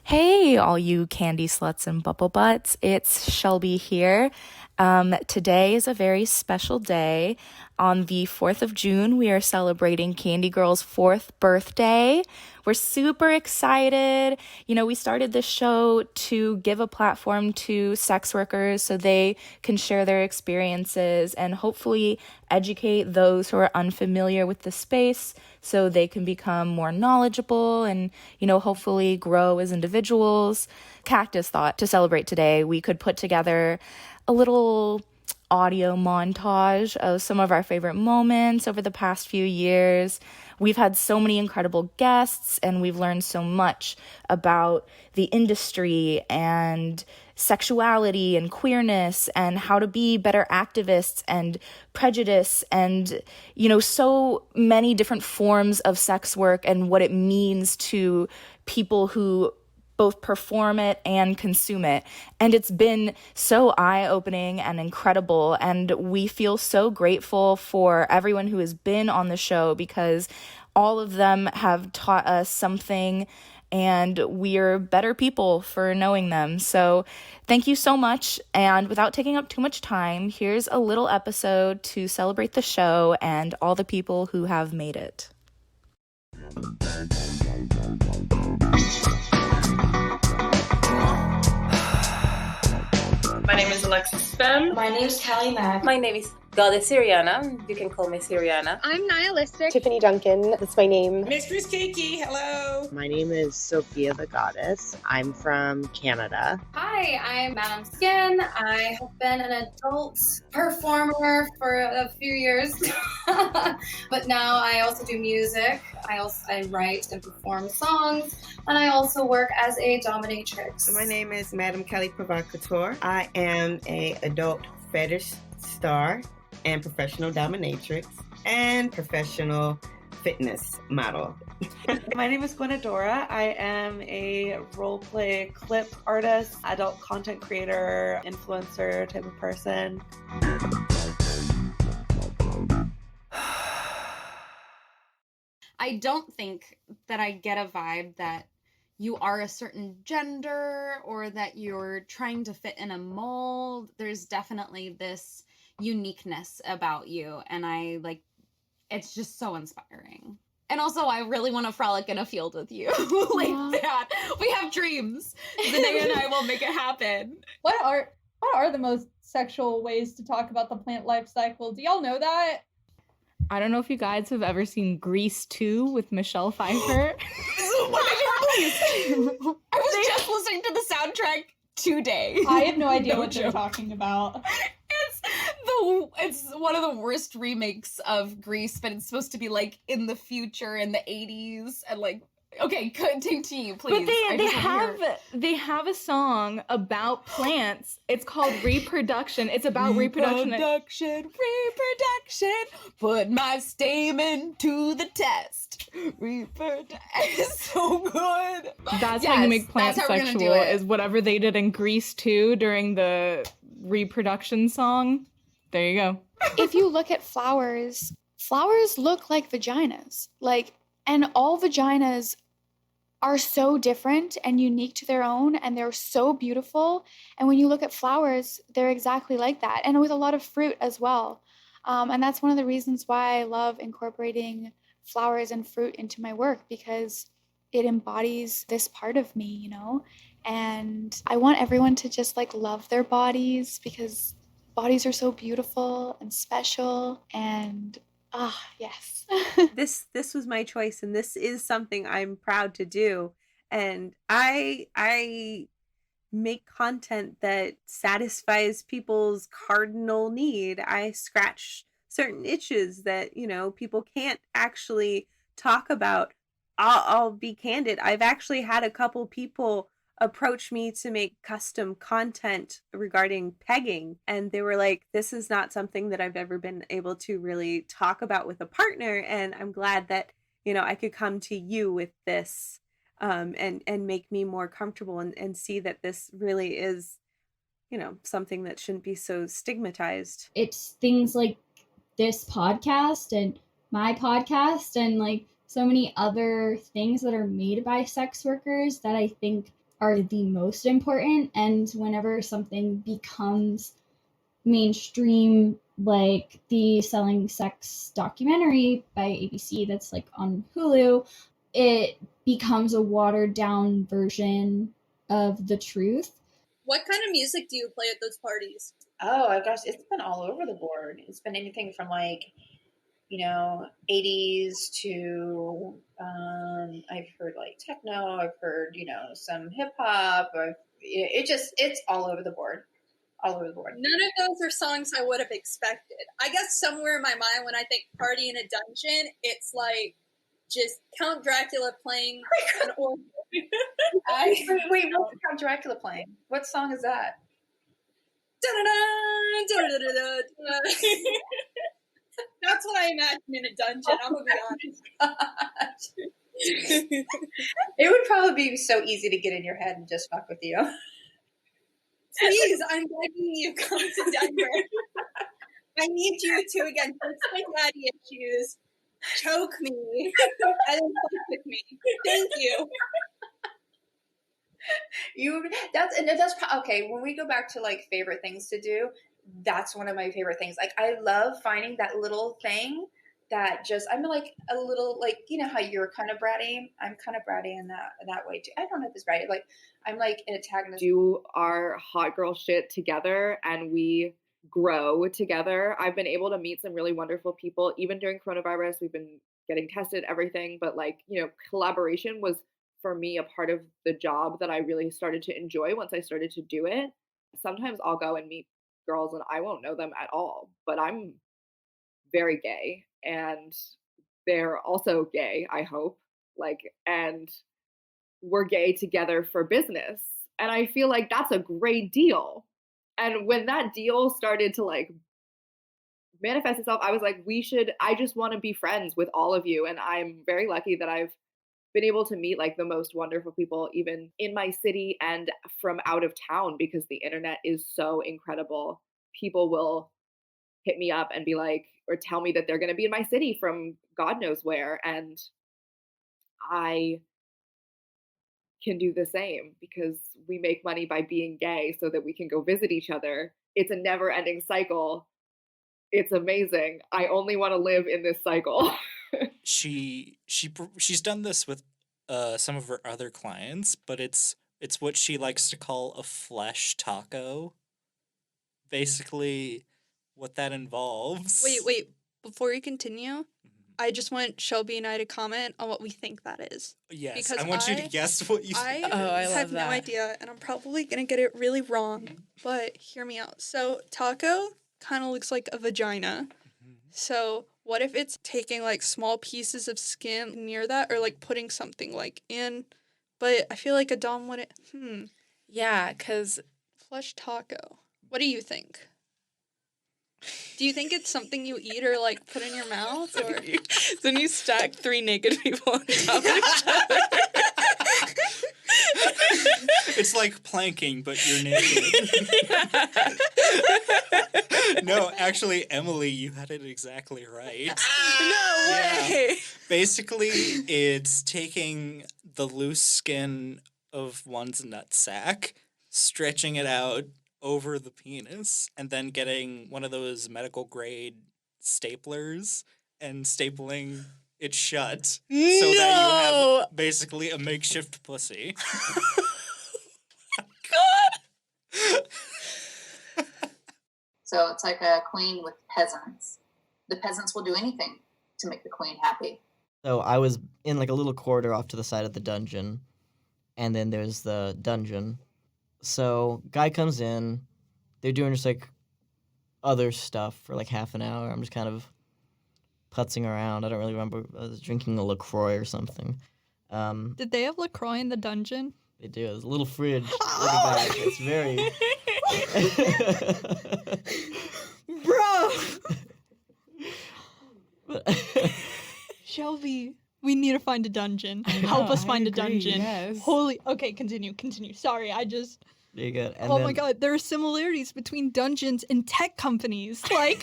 Hey, all you candy sluts and bubble butts. It's Shelby here. Today is a very special day. On the 4th of June, we are celebrating Candy Girl's 4th birthday. We're super excited. You know, we started this show to give a platform to sex workers so they can share their experiences and hopefully educate those who are unfamiliar with the space so they can become more knowledgeable and, you know, hopefully grow as individuals. Cactus thought to celebrate today, we could put together a little audio montage of some of our favorite moments over the past few years. We've had so many incredible guests, and we've learned so much about the industry and sexuality and queerness and how to be better activists and prejudice and, you know, so many different forms of sex work and what it means to people who both perform it and consume it. And it's been so eye-opening and incredible. And we feel so grateful for everyone who has been on the show because all of them have taught us something and we're better people for knowing them. So thank you so much. And without taking up too much time, here's a little episode to celebrate the show and all the people who have made it. My name is Alexis Fem. My name is Callie Mack. My name is Goddess Siriana. You can call me Siriana. I'm Nia Listic. Tiffany Duncan, that's my name. Mistress Kiki, hello. My name is Sophia the Goddess. I'm from Canada. Hi, I'm Madam Skin. I have been an adult performer for a few years, but now I also do music. I write and perform songs, and I also work as a dominatrix. So my name is Madam Kelli Provocateur. I am an adult fetish star and professional dominatrix and professional fitness model. My name is Gwen Adora. I am a roleplay clip artist, adult content creator, influencer type of person. I don't think that I get a vibe that you are a certain gender or that you're trying to fit in a mold. There's definitely this uniqueness about you, and it's just so inspiring. And also, I really want to frolic in a field with you. Like that. We have dreams. Zenayda and I will make it happen. What are the most sexual ways to talk about the plant life cycle? Do y'all know that? I don't know if you guys have ever seen Grease 2 with Michelle Pfeiffer. I was just listening to the soundtrack today. I have no idea what they're talking about. It's one of the worst remakes of Grease, but it's supposed to be like in the future in the 80s and like, okay, continue, please. But they have a song about plants. It's called Reproduction. It's about reproduction. Reproduction. Put my stamen to the test. It's so good. That's how you make plants sexual, is whatever they did in Grease 2 during the reproduction song. There you go. If you look at flowers look like vaginas. And all vaginas are so different and unique to their own, and they're so beautiful. And when you look at flowers, they're exactly like that. And with a lot of fruit as well. And that's one of the reasons why I love incorporating flowers and fruit into my work, because it embodies this part of me, you know? And I want everyone to just love their bodies, because bodies are so beautiful and special, and yes. This was my choice, and this is something I'm proud to do. And I make content that satisfies people's cardinal need. I scratch certain itches that, you know, people can't actually talk about. I'll be candid. I've actually had a couple people approach me to make custom content regarding pegging, and they were like, this is not something that I've ever been able to really talk about with a partner, and I'm glad that, you know, I could come to you with this and make me more comfortable and see that this really is, you know, something that shouldn't be so stigmatized. It's things like this podcast and my podcast and so many other things that are made by sex workers that I think are the most important. And whenever something becomes mainstream, like the Selling Sex documentary by ABC that's like on Hulu, it becomes a watered down version of the truth. What kind of music do you play at those parties? Oh my gosh, it's been all over the board. It's been anything from like, 80s to I've heard like techno, I've heard, some hip hop, it's all over the board. All over the board. None of those are songs I would have expected. I guess somewhere in my mind when I think party in a dungeon, it's like just Count Dracula playing an organ. Wait, what's Count Dracula playing? What song is that? That's what I imagine in a dungeon. I'm gonna be honest. It would probably be so easy to get in your head and just fuck with you. Please, I'm begging you, come to Denver. I need you to, again, fix my daddy issues, choke me, and then fuck with me. Thank you. Okay, when we go back to like favorite things to do, that's one of my favorite things. Like I love finding that little thing that just, I'm like a little, like, how you're kind of bratty. I'm kind of bratty in that way too. I don't know if it's bratty. Like I'm like an antagonist. Do our hot girl shit together and we grow together. I've been able to meet some really wonderful people. Even during coronavirus, we've been getting tested, everything. But like, collaboration was for me a part of the job that I really started to enjoy once I started to do it. Sometimes I'll go and meet girls and I won't know them at all, but I'm very gay and they're also gay, I hope. And we're gay together for business. And I feel like that's a great deal. And when that deal started to like manifest itself, I was like, I just want to be friends with all of you. And I'm very lucky that I've been able to meet like the most wonderful people, even in my city and from out of town, because the internet is so incredible. People will hit me up and be like, or tell me that they're going to be in my city from God knows where. And I can do the same because we make money by being gay so that we can go visit each other. It's a never ending cycle. It's amazing. I only want to live in this cycle. She's done this with some of her other clients, but it's what she likes to call a flesh taco. Basically, what that involves. Wait. Before you continue, I just want Shelby and I to comment on what we think that is. Yes, because I want you to guess what you think. I have no idea, and I'm probably going to get it really wrong, but hear me out. So, taco kind of looks like a vagina. So, what if it's taking, like, small pieces of skin near that, or, like, putting something, like, in? But I feel like a dom wouldn't... Yeah, because... Flesh taco. What do you think? Do you think it's something you eat or, like, put in your mouth? Or Then you stack 3 naked people on top of each other. It's like planking, but you're naked. No, actually, Emily, you had it exactly right. No way! Yeah. Basically, it's taking the loose skin of one's nutsack, stretching it out over the penis, and then getting one of those medical grade staplers and stapling it shut so that you have basically a makeshift pussy. God! So it's like a queen with peasants. The peasants will do anything to make the queen happy. So I was in like a little corridor off to the side of the dungeon, and then there's the dungeon. So guy comes in, they're doing just like other stuff for like half an hour. I'm just kind of putzing around. I don't really remember. I was drinking a LaCroix or something. Did they have LaCroix in the dungeon? They do. There's a little fridge at the back. It's very... Bro! Shelby, we need to find a dungeon. Help us find a dungeon. Yes. Holy... Okay, continue. Sorry, I just... There you go. And oh my god, there are similarities between dungeons and tech companies. Like...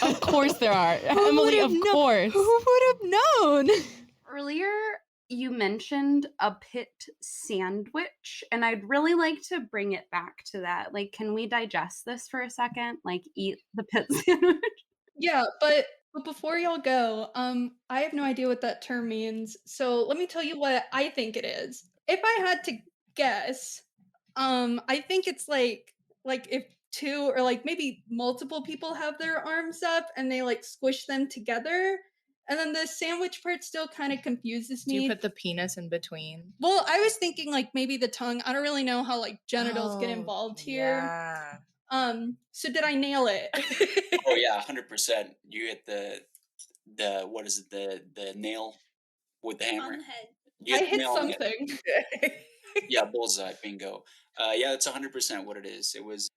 Of course there are. Emily, of course. Who would have known? Earlier, you mentioned a pit sandwich, and I'd really like to bring it back to that. Like, can we digest this for a second? Like, eat the pit sandwich? Yeah, but before y'all go, I have no idea what that term means. So let me tell you what I think it is. If I had to guess, I think it's like if two or like maybe multiple people have their arms up and they like squish them together. And then the sandwich part still kind of confuses me. Do you put the penis in between? Well, I was thinking like maybe the tongue. I don't really know how like genitals get involved here. Yeah. So did I nail it? Oh yeah, 100%. You hit the what is it, the nail with the hammer. On the head. You I hit the hit nail on the head. something. Yeah, bullseye, bingo. Yeah, that's 100% what it is. It was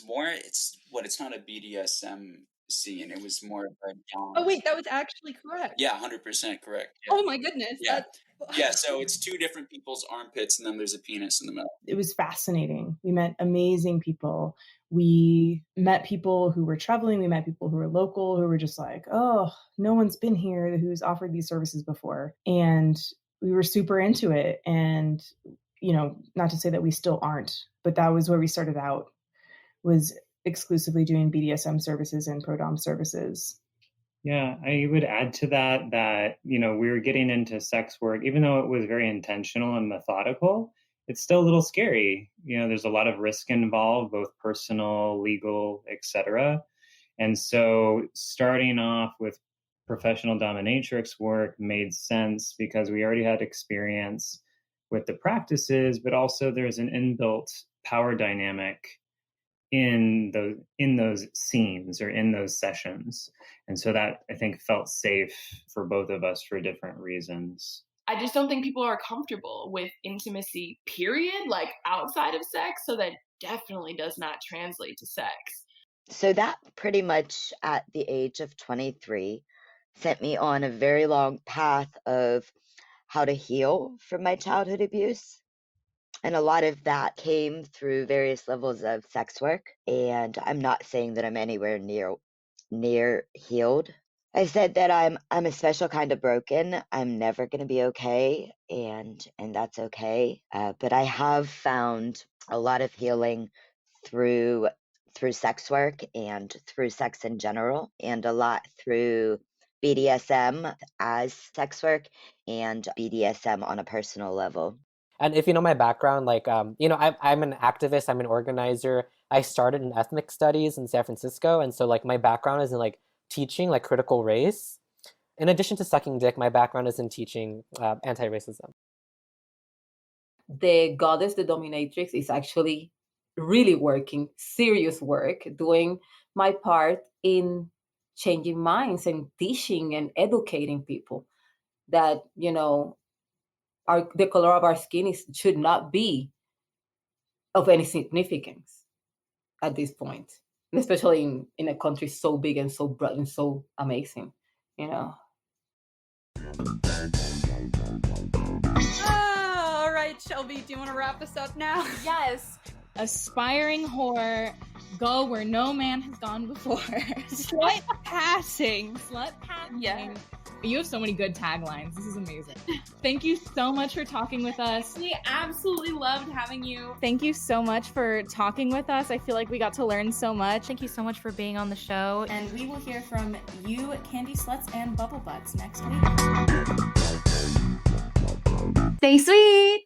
more. It's not a BDSM scene. It was more of a Oh wait, that was actually correct. Yeah, 100% correct. Yeah. Oh my goodness. Yeah. Yeah, so it's two different people's armpits, and then there's a penis in the middle. It was fascinating. We met amazing people. We met people who were traveling. We met people who were local, who were just like, oh, no one's been here who's offered these services before. And we were super into it. And, you know, not to say that we still aren't, but that was where we started out, was exclusively doing BDSM services and pro-dom services. Yeah, I would add to that, you know, we were getting into sex work, even though it was very intentional and methodical, it's still a little scary. You know, there's a lot of risk involved, both personal, legal, etc. And so starting off with professional dominatrix work made sense because we already had experience with the practices, but also there's an inbuilt power dynamic in those scenes or in those sessions. And so that, I think, felt safe for both of us for different reasons. I just don't think people are comfortable with intimacy, period, like outside of sex. So that definitely does not translate to sex. So that pretty much at the age of 23 sent me on a very long path of how to heal from my childhood abuse. And a lot of that came through various levels of sex work. And I'm not saying that I'm anywhere near healed. I said that I'm a special kind of broken. I'm never going to be okay, and that's okay. But I have found a lot of healing through sex work and through sex in general, and a lot through BDSM as sex work and BDSM on a personal level. And if you know my background, like, you know, I'm an activist, I'm an organizer. I started in ethnic studies in San Francisco. And so like my background is in like teaching like critical race. In addition to sucking dick, my background is in teaching anti-racism. The Goddess, the Dominatrix, is actually really working, serious work, doing my part in changing minds and teaching and educating people that, you know, the color of our skin should not be of any significance at this point, and especially in a country so big and so broad and so amazing, you know. All right, Shelby, do you want to wrap this up now? Yes. Aspiring whore, go where no man has gone before. Slut passing. Yeah. You have so many good taglines. This is amazing. Thank you so much for talking with us. We absolutely loved having you. Thank you so much for talking with us. I feel like we got to learn so much. Thank you so much for being on the show. And we will hear from you, Candy Sluts and Bubble Butts, next week. Stay sweet.